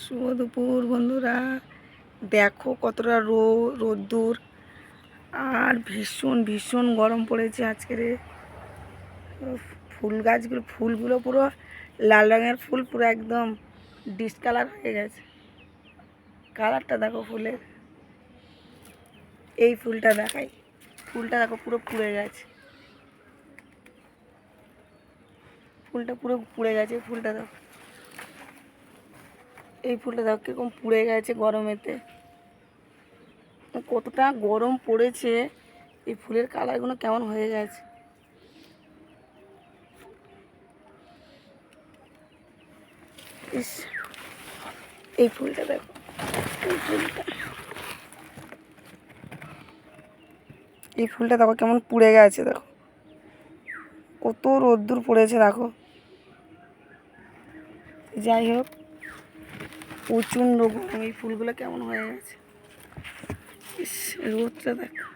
শুভ দুপুর বন্ধুরা। দেখো কতটা রোদ্দুর, আর ভীষণ ভীষণ গরম পড়েছে আজকের। ফুল গাছগুলো, ফুলগুলো পুরো লাল রঙের ফুল, পুরো একদম ডিসকালার হয়ে গেছে। কালারটা দেখো ফুলের। এই ফুলটা দেখাই, ফুলটা দেখো পুরো পুড়ে গেছে। ফুলটা পুরো পুড়ে গেছে। ফুলটা দেখো, এই ফুলটা দেখো কীরকম পুড়ে গেছে গরমেতে। কতটা গরম পড়েছে, এই ফুলের কালারগুলো কেমন হয়ে গেছে। ইস, এই ফুলটা দেখো, এই ফুলটা দেখো কেমন পুড়ে গেছে। দেখো কত রোদ্দুর পড়েছে দেখো। যাই হোক, প্রচণ্ড গরম, এই ফুলগুলো কেমন হয়ে গেছে। ইস, রোদটা দেখো।